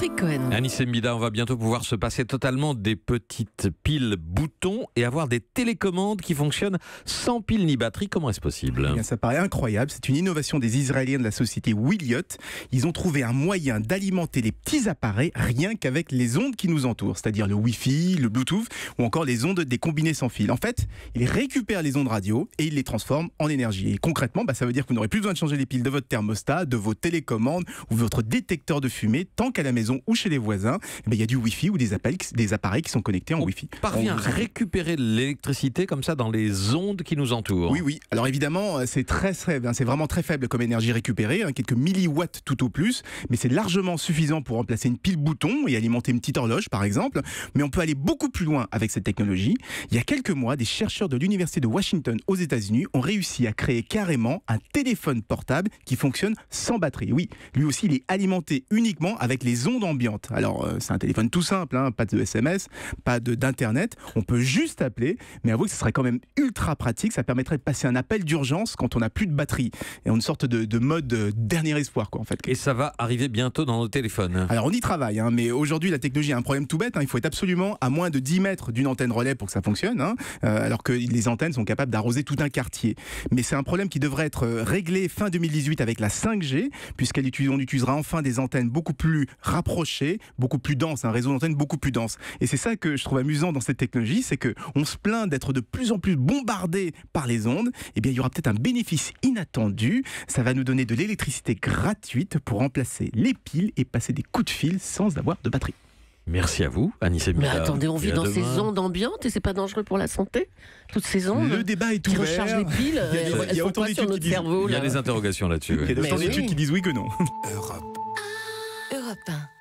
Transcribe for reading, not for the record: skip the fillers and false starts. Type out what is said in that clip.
Patrick Cohen. Anissé Mida, on va bientôt pouvoir se passer totalement des petites piles boutons et avoir des télécommandes qui fonctionnent sans pile ni batterie. Comment est-ce possible ? Eh bien, ça paraît incroyable. C'est une innovation des Israéliens de la société Wiliot. Ils ont trouvé un moyen d'alimenter les petits appareils rien qu'avec les ondes qui nous entourent, c'est-à-dire le Wi-Fi, le Bluetooth ou encore les ondes des combinés sans fil. En fait, ils récupèrent les ondes radio et ils les transforment en énergie. Et concrètement, ça veut dire que vous n'aurez plus besoin de changer les piles de votre thermostat, de vos télécommandes ou votre détecteur de fumée tant qu'à la maison ou chez les voisins, il y a du Wi-Fi ou des appareils qui sont connectés en Wi-Fi. Parvient à récupérer de l'électricité comme ça dans les ondes qui nous entourent. Oui. Alors évidemment, c'est c'est vraiment très faible comme énergie récupérée, quelques milliwatts tout au plus, mais c'est largement suffisant pour remplacer une pile bouton et alimenter une petite horloge par exemple. Mais on peut aller beaucoup plus loin avec cette technologie. Il y a quelques mois, des chercheurs de l'université de Washington aux États-Unis ont réussi à créer carrément un téléphone portable qui fonctionne sans batterie. Oui, lui aussi, il est alimenté uniquement avec les ondes ambiantes. Alors, c'est un téléphone tout simple, pas de SMS, pas d'internet. On peut juste appeler, mais avouez que ce serait quand même ultra pratique. Ça permettrait de passer un appel d'urgence quand on n'a plus de batterie. Et une sorte de mode dernier espoir, en fait. Et ça va arriver bientôt dans nos téléphones. Alors, on y travaille, mais aujourd'hui, la technologie a un problème tout bête. Il faut être absolument à moins de 10 mètres d'une antenne relais pour que ça fonctionne, alors que les antennes sont capables d'arroser tout un quartier. Mais c'est un problème qui devrait être réglé fin 2018 avec la 5G, puisqu'on utilisera enfin des antennes beaucoup plus rapprochées, beaucoup plus denses, un réseau d'antennes beaucoup plus dense. Et c'est ça que je trouve amusant dans cette technologie, c'est qu'on se plaint d'être de plus en plus bombardé par les ondes. Eh bien, il y aura peut-être un bénéfice inattendu. Ça va nous donner de l'électricité gratuite pour remplacer les piles et passer des coups de fil sans avoir de batterie. Merci à vous, Anissé Mida. Mais attendez, on vit dans ces ondes ambiantes et c'est pas dangereux pour la santé ? Toutes ces ondes Le débat est qui ouvert. rechargent les piles, Il y a autant d'études qui disent Il y a des interrogations là-dessus. Il y a autant d'études qui disent oui que non. Europe 1.